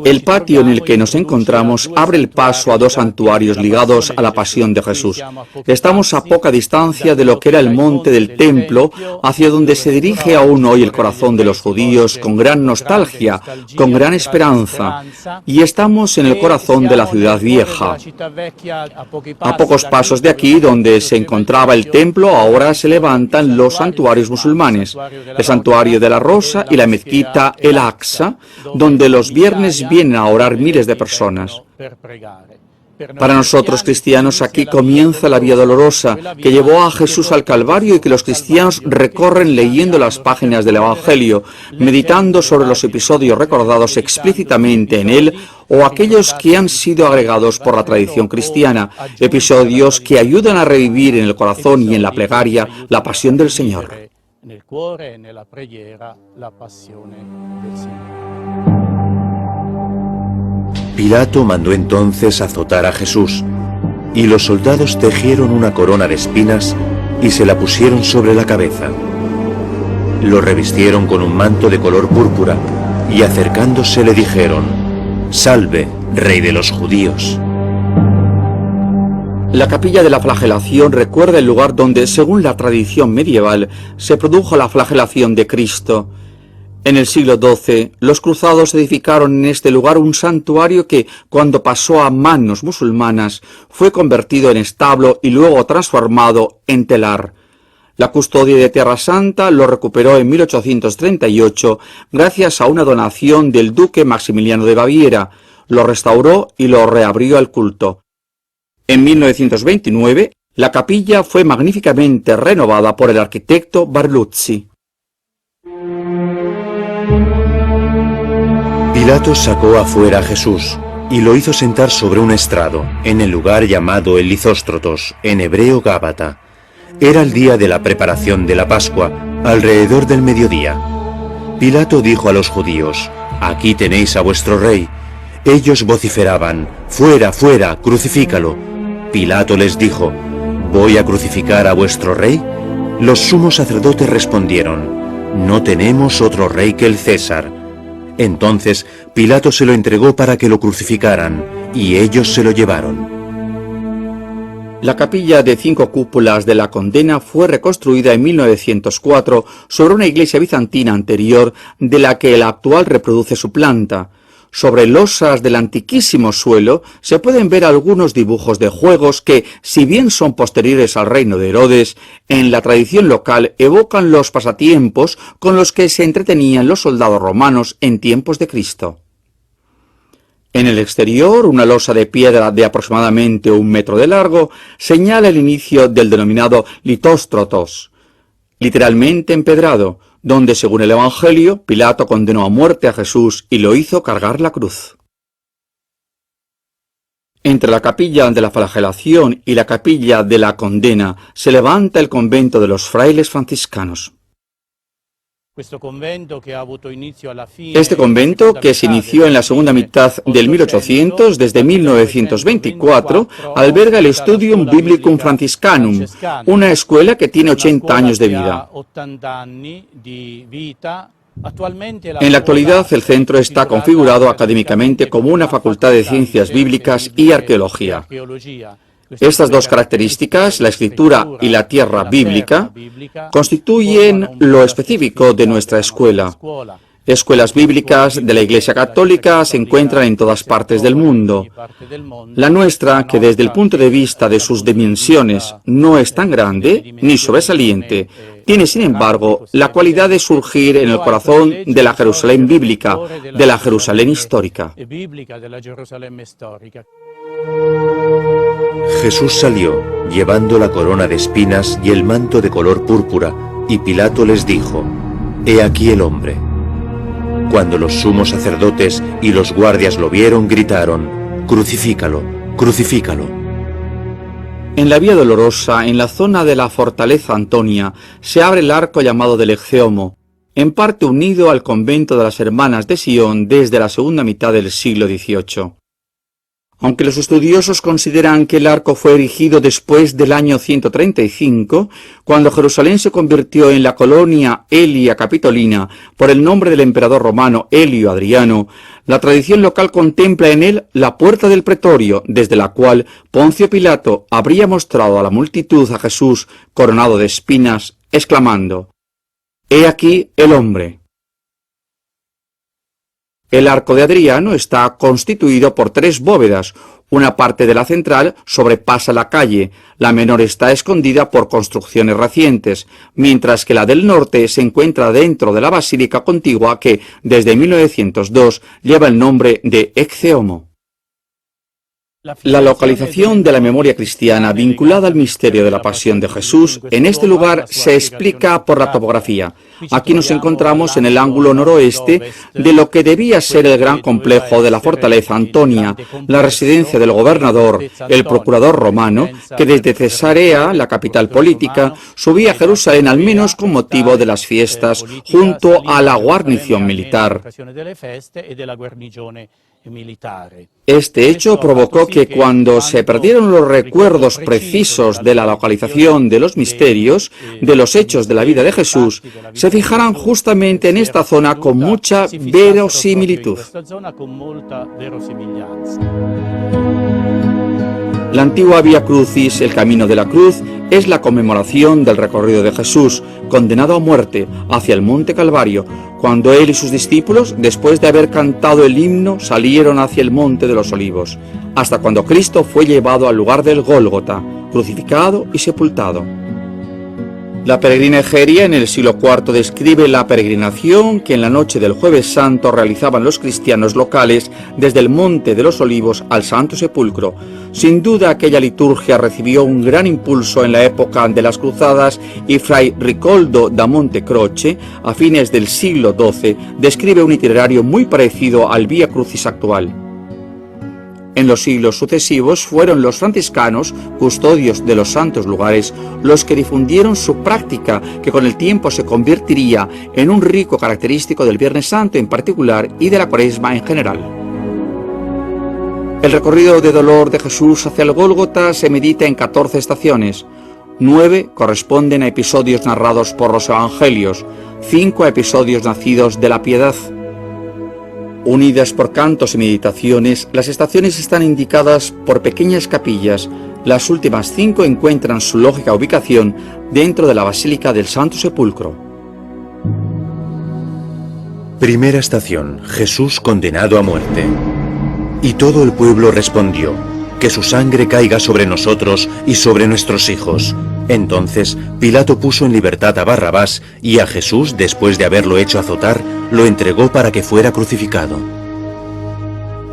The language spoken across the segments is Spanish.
El patio en el que nos encontramos abre el paso a dos santuarios ligados a la pasión de Jesús. Estamos a poca distancia de lo que era el monte del templo, hacia donde se dirige aún hoy el corazón de los judíos con gran nostalgia, con gran esperanza, y estamos en el corazón de la ciudad vieja. A pocos pasos de aquí, donde se encontraba el templo, ahora se levantan los santuarios musulmanes, el santuario de la Rosa y la mezquita El Aqsa, donde los viernes vienen a orar miles de personas. Para nosotros cristianos aquí comienza la vía dolorosa que llevó a Jesús al Calvario y que los cristianos recorren leyendo las páginas del Evangelio, meditando sobre los episodios recordados explícitamente en él o aquellos que han sido agregados por la tradición cristiana, episodios que ayudan a revivir en el corazón y en la plegaria la pasión del Señor. Pilato mandó entonces azotar a Jesús, y los soldados tejieron una corona de espinas y se la pusieron sobre la cabeza. Lo revistieron con un manto de color púrpura, y acercándose le dijeron: «Salve, Rey de los judíos». La capilla de la flagelación recuerda el lugar donde, según la tradición medieval, se produjo la flagelación de Cristo. En el siglo XII, los cruzados edificaron en este lugar un santuario que, cuando pasó a manos musulmanas, fue convertido en establo y luego transformado en telar. La custodia de Tierra Santa lo recuperó en 1838 gracias a una donación del duque Maximiliano de Baviera, lo restauró y lo reabrió al culto. En 1929, la capilla fue magníficamente renovada por el arquitecto Barluzzi. Pilato sacó afuera a Jesús y lo hizo sentar sobre un estrado, en el lugar llamado el Lizóstrotos, en hebreo Gábata. Era el día de la preparación de la Pascua, alrededor del mediodía. Pilato dijo a los judíos: «Aquí tenéis a vuestro rey». Ellos vociferaban: «Fuera, fuera, crucifícalo». Pilato les dijo: «¿Voy a crucificar a vuestro rey?». Los sumos sacerdotes respondieron: «No tenemos otro rey que el César». Entonces Pilato se lo entregó para que lo crucificaran, y ellos se lo llevaron. La capilla de 5 cúpulas de la Condena fue reconstruida en 1904 sobre una iglesia bizantina anterior de la que la actual reproduce su planta. Sobre losas del antiquísimo suelo se pueden ver algunos dibujos de juegos que, si bien son posteriores al reino de Herodes, en la tradición local evocan los pasatiempos con los que se entretenían los soldados romanos en tiempos de Cristo. En el exterior, una losa de piedra de aproximadamente 1 metro de largo señala el inicio del denominado Litóstrotos, literalmente empedrado, donde, según el Evangelio, Pilato condenó a muerte a Jesús y lo hizo cargar la cruz. Entre la capilla de la flagelación y la capilla de la Condena se levanta el convento de los frailes franciscanos. Este convento, que se inició en la segunda mitad del 1800, desde 1924, alberga el Studium Biblicum Franciscanum, una escuela que tiene 80 años de vida. En la actualidad, el centro está configurado académicamente como una facultad de ciencias bíblicas y arqueología. Estas dos características, la escritura y la tierra bíblica, constituyen lo específico de nuestra escuela. Escuelas bíblicas de la Iglesia Católica se encuentran en todas partes del mundo. La nuestra, que desde el punto de vista de sus dimensiones no es tan grande ni sobresaliente, tiene sin embargo la cualidad de surgir en el corazón de la Jerusalén bíblica, de la Jerusalén histórica. Jesús salió, llevando la corona de espinas y el manto de color púrpura, y Pilato les dijo: «He aquí el hombre». Cuando los sumos sacerdotes y los guardias lo vieron, gritaron: «¡Crucifícalo! ¡Crucifícalo!». En la Vía Dolorosa, en la zona de la Fortaleza Antonia, se abre el arco llamado del Ecce-Homo, en parte unido al convento de las Hermanas de Sion desde la segunda mitad del siglo XVIII. Aunque los estudiosos consideran que el arco fue erigido después del año 135, cuando Jerusalén se convirtió en la colonia Helia Capitolina por el nombre del emperador romano Helio Adriano, la tradición local contempla en él la puerta del pretorio, desde la cual Poncio Pilato habría mostrado a la multitud a Jesús coronado de espinas, exclamando: «He aquí el hombre». El arco de Adriano está constituido por 3 bóvedas. Una parte de la central sobrepasa la calle, la menor está escondida por construcciones recientes, mientras que la del norte se encuentra dentro de la basílica contigua que, desde 1902, lleva el nombre de Ecce-Homo. La localización de la memoria cristiana vinculada al misterio de la pasión de Jesús en este lugar se explica por la topografía. Aquí nos encontramos en el ángulo noroeste de lo que debía ser el gran complejo de la Fortaleza Antonia, la residencia del gobernador, el procurador romano, que desde Cesarea, la capital política, subía a Jerusalén al menos con motivo de las fiestas, junto a la guarnición militar. Este hecho provocó que cuando se perdieron los recuerdos precisos de la localización de los misterios, de los hechos de la vida de Jesús, se fijaran justamente en esta zona con mucha verosimilitud. La antigua Vía Crucis, el Camino de la Cruz, es la conmemoración del recorrido de Jesús, condenado a muerte, hacia el Monte Calvario, cuando él y sus discípulos, después de haber cantado el himno, salieron hacia el Monte de los Olivos, hasta cuando Cristo fue llevado al lugar del Gólgota, crucificado y sepultado. La peregrina Egeria en el siglo IV describe la peregrinación que en la noche del Jueves Santo realizaban los cristianos locales desde el Monte de los Olivos al Santo Sepulcro. Sin duda aquella liturgia recibió un gran impulso en la época de las Cruzadas y Fray Ricoldo da Montecroce, a fines del siglo XII, describe un itinerario muy parecido al Vía Crucis actual. En los siglos sucesivos fueron los franciscanos, custodios de los santos lugares, los que difundieron su práctica, que con el tiempo se convertiría en un rico característico del Viernes Santo en particular y de la Cuaresma en general. El recorrido de dolor de Jesús hacia el Gólgota se medita en 14 estaciones. 9 corresponden a episodios narrados por los evangelios, 5 a episodios nacidos de la piedad. Unidas por cantos y meditaciones, las estaciones están indicadas por pequeñas capillas. Las últimas 5 encuentran su lógica ubicación dentro de la Basílica del Santo Sepulcro. Primera estación: Jesús condenado a muerte. Y todo el pueblo respondió: «Que su sangre caiga sobre nosotros y sobre nuestros hijos». Entonces Pilato puso en libertad a Barrabás, y a Jesús, después de haberlo hecho azotar, lo entregó para que fuera crucificado.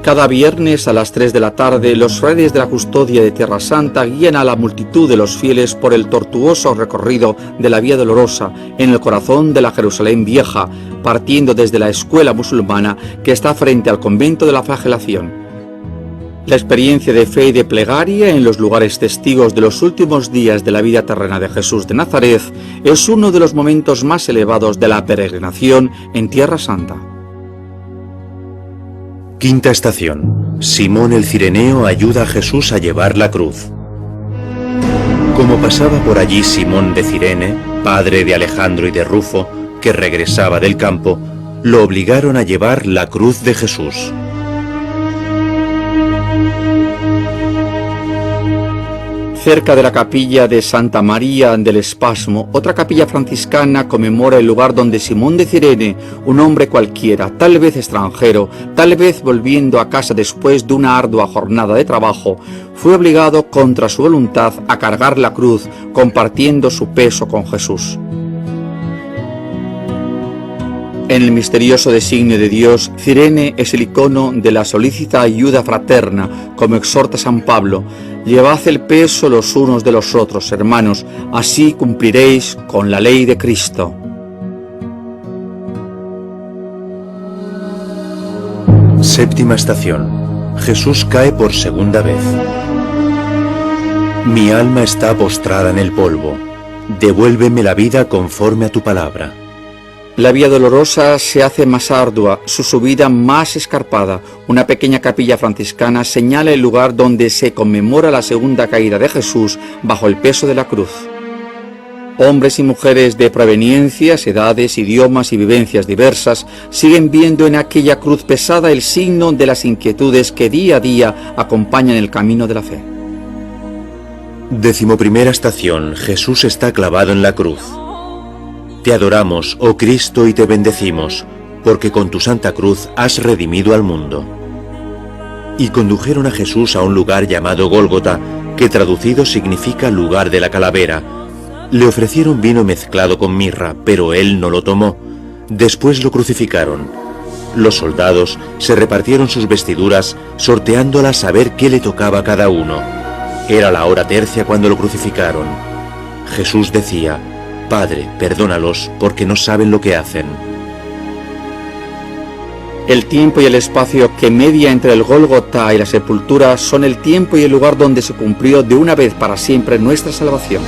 Cada viernes a las 3 de la tarde, los frailes de la custodia de Tierra Santa guían a la multitud de los fieles por el tortuoso recorrido de la Vía Dolorosa en el corazón de la Jerusalén Vieja, partiendo desde la escuela musulmana que está frente al convento de la Flagelación. La experiencia de fe y de plegaria en los lugares testigos de los últimos días de la vida terrena de Jesús de Nazaret es uno de los momentos más elevados de la peregrinación en Tierra Santa. Quinta estación: Simón el Cireneo ayuda a Jesús a llevar la cruz. Como pasaba por allí Simón de Cirene, padre de Alejandro y de Rufo, que regresaba del campo, lo obligaron a llevar la cruz de Jesús. Cerca de la capilla de Santa María del Espasmo, otra capilla franciscana conmemora el lugar donde Simón de Cirene, un hombre cualquiera, tal vez extranjero, tal vez volviendo a casa después de una ardua jornada de trabajo, fue obligado contra su voluntad a cargar la cruz, compartiendo su peso con Jesús. En el misterioso designio de Dios, Cirene es el icono de la solícita ayuda fraterna, como exhorta San Pablo. Llevad el peso los unos de los otros, hermanos, así cumpliréis con la ley de Cristo. Séptima estación. Jesús cae por segunda vez. Mi alma está postrada en el polvo. Devuélveme la vida conforme a tu palabra. La vía dolorosa se hace más ardua, su subida más escarpada. Una pequeña capilla franciscana señala el lugar donde se conmemora la segunda caída de Jesús bajo el peso de la cruz. Hombres y mujeres de proveniencias, edades, idiomas y vivencias diversas siguen viendo en aquella cruz pesada el signo de las inquietudes que día a día acompañan el camino de la fe. 11ª estación. Jesús está clavado en la cruz. Te adoramos, oh Cristo, y te bendecimos, porque con tu santa cruz has redimido al mundo. Y condujeron a Jesús a un lugar llamado Gólgota, que traducido significa lugar de la calavera. Le ofrecieron vino mezclado con mirra, pero él no lo tomó. Después lo crucificaron. Los soldados se repartieron sus vestiduras, sorteándolas a ver qué le tocaba a cada uno. Era la hora tercia cuando lo crucificaron. Jesús decía: Padre, perdónalos, porque no saben lo que hacen. El tiempo y el espacio que media entre el Gólgota y la sepultura son el tiempo y el lugar donde se cumplió de una vez para siempre nuestra salvación.